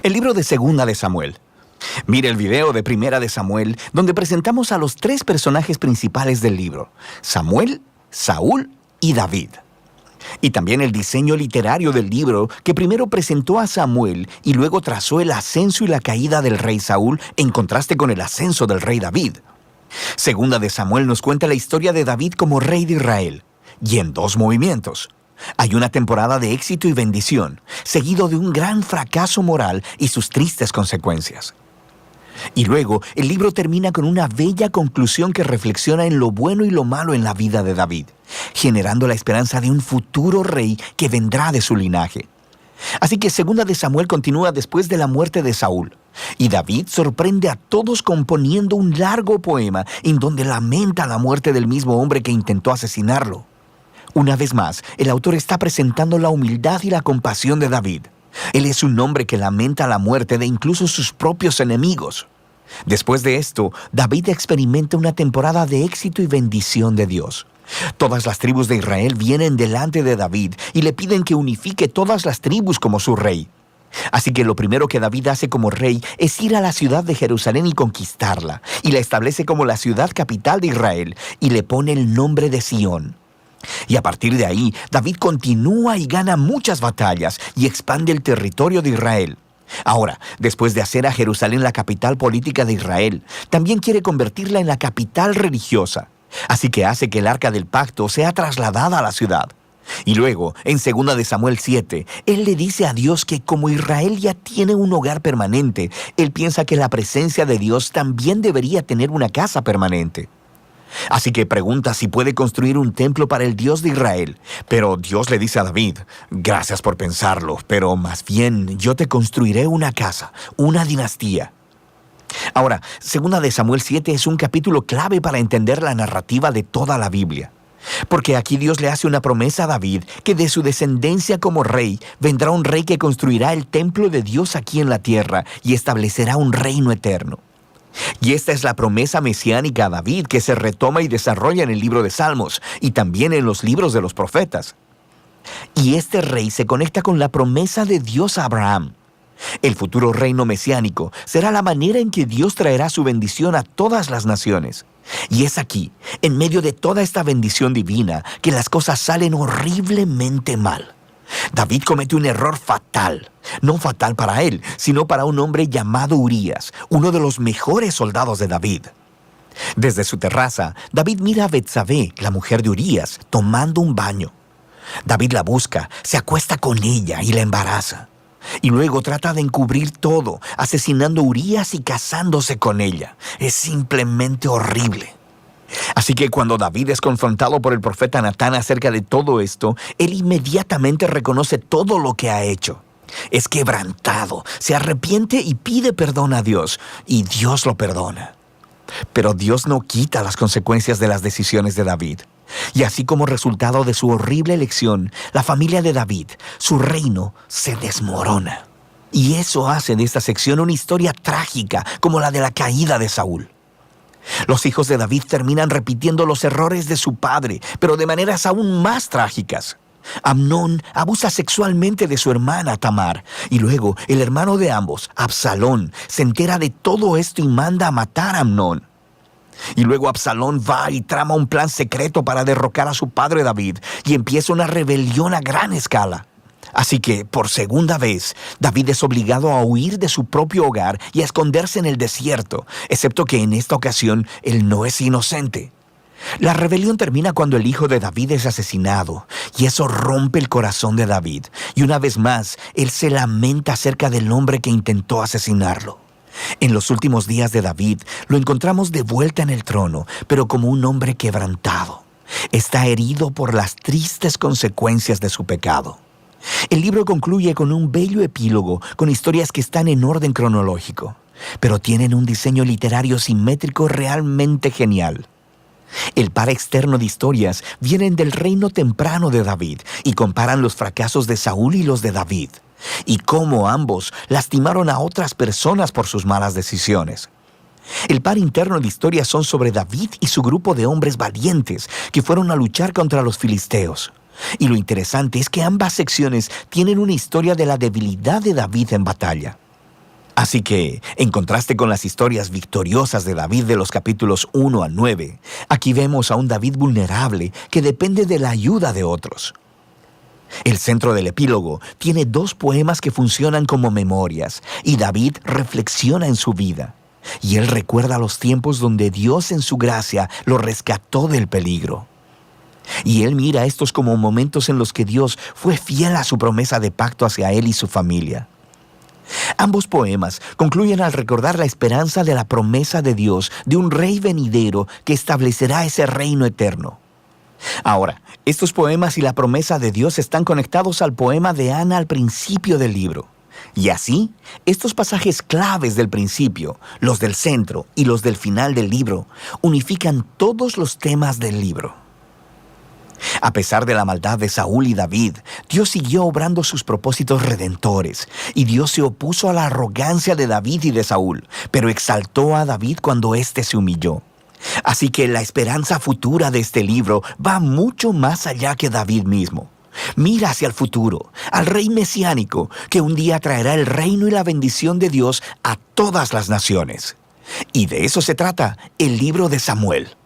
El libro de Segunda de Samuel. Mira el video de Primera de Samuel, donde presentamos a los tres personajes principales del libro: Samuel, Saúl y David. Y también el diseño literario del libro, que primero presentó a Samuel y luego trazó el ascenso y la caída del rey Saúl en contraste con el ascenso del rey David. Segunda de Samuel nos cuenta la historia de David como rey de Israel, y en dos movimientos. Hay una temporada de éxito y bendición, seguido de un gran fracaso moral y sus tristes consecuencias. Y luego, el libro termina con una bella conclusión que reflexiona en lo bueno y lo malo en la vida de David, generando la esperanza de un futuro rey que vendrá de su linaje. Así que Segunda de Samuel continúa después de la muerte de Saúl, y David sorprende a todos componiendo un largo poema en donde lamenta la muerte del mismo hombre que intentó asesinarlo. Una vez más, el autor está presentando la humildad y la compasión de David. Él es un hombre que lamenta la muerte de incluso sus propios enemigos. Después de esto, David experimenta una temporada de éxito y bendición de Dios. Todas las tribus de Israel vienen delante de David y le piden que unifique todas las tribus como su rey. Así que lo primero que David hace como rey es ir a la ciudad de Jerusalén y conquistarla, y la establece como la ciudad capital de Israel, y le pone el nombre de Sión. Y a partir de ahí, David continúa y gana muchas batallas y expande el territorio de Israel. Ahora, después de hacer a Jerusalén la capital política de Israel, también quiere convertirla en la capital religiosa. Así que hace que el Arca del Pacto sea trasladada a la ciudad. Y luego, en 2 de Samuel 7, él le dice a Dios que como Israel ya tiene un hogar permanente, él piensa que la presencia de Dios también debería tener una casa permanente. Así que pregunta si puede construir un templo para el Dios de Israel. Pero Dios le dice a David: gracias por pensarlo, pero más bien yo te construiré una casa, una dinastía. Ahora, 2 de Samuel 7 es un capítulo clave para entender la narrativa de toda la Biblia. Porque aquí Dios le hace una promesa a David que de su descendencia como rey vendrá un rey que construirá el templo de Dios aquí en la tierra y establecerá un reino eterno. Y esta es la promesa mesiánica a David que se retoma y desarrolla en el libro de Salmos y también en los libros de los profetas. Y este rey se conecta con la promesa de Dios a Abraham. El futuro reino mesiánico será la manera en que Dios traerá su bendición a todas las naciones. Y es aquí, en medio de toda esta bendición divina, que las cosas salen horriblemente mal. David comete un error fatal, no fatal para él, sino para un hombre llamado Urías, uno de los mejores soldados de David. Desde su terraza, David mira a Betsabé, la mujer de Urías, tomando un baño. David la busca, se acuesta con ella y la embaraza. Y luego trata de encubrir todo, asesinando a Urías y casándose con ella. Es simplemente horrible. Así que cuando David es confrontado por el profeta Natán acerca de todo esto, él inmediatamente reconoce todo lo que ha hecho. Es quebrantado, se arrepiente y pide perdón a Dios, y Dios lo perdona. Pero Dios no quita las consecuencias de las decisiones de David. Y así como resultado de su horrible elección, la familia de David, su reino, se desmorona. Y eso hace de esta sección una historia trágica como la de la caída de Saúl. Los hijos de David terminan repitiendo los errores de su padre, pero de maneras aún más trágicas. Amnón abusa sexualmente de su hermana Tamar, y luego el hermano de ambos, Absalón, se entera de todo esto y manda a matar a Amnón. Y luego Absalón va y trama un plan secreto para derrocar a su padre David, y empieza una rebelión a gran escala. Así que, por segunda vez, David es obligado a huir de su propio hogar y a esconderse en el desierto, excepto que en esta ocasión él no es inocente. La rebelión termina cuando el hijo de David es asesinado, y eso rompe el corazón de David, y una vez más, él se lamenta acerca del hombre que intentó asesinarlo. En los últimos días de David, lo encontramos de vuelta en el trono, pero como un hombre quebrantado. Está herido por las tristes consecuencias de su pecado. El libro concluye con un bello epílogo con historias que están en orden cronológico, pero tienen un diseño literario simétrico realmente genial. El par externo de historias vienen del reino temprano de David y comparan los fracasos de Saúl y los de David, y cómo ambos lastimaron a otras personas por sus malas decisiones. El par interno de historias son sobre David y su grupo de hombres valientes que fueron a luchar contra los filisteos. Y lo interesante es que ambas secciones tienen una historia de la debilidad de David en batalla. Así que, en contraste con las historias victoriosas de David de los capítulos 1 al 9, aquí vemos a un David vulnerable que depende de la ayuda de otros. El centro del epílogo tiene 2 poemas que funcionan como memorias, y David reflexiona en su vida. Y él recuerda los tiempos donde Dios en su gracia lo rescató del peligro. Y él mira estos como momentos en los que Dios fue fiel a su promesa de pacto hacia él y su familia. Ambos poemas concluyen al recordar la esperanza de la promesa de Dios de un rey venidero que establecerá ese reino eterno. Ahora, estos poemas y la promesa de Dios están conectados al poema de Ana al principio del libro. Y así, estos pasajes claves del principio, los del centro y los del final del libro, unifican todos los temas del libro. A pesar de la maldad de Saúl y David, Dios siguió obrando sus propósitos redentores, y Dios se opuso a la arrogancia de David y de Saúl, pero exaltó a David cuando éste se humilló. Así que la esperanza futura de este libro va mucho más allá que David mismo. Mira hacia el futuro, al rey mesiánico, que un día traerá el reino y la bendición de Dios a todas las naciones. Y de eso se trata el libro de Samuel.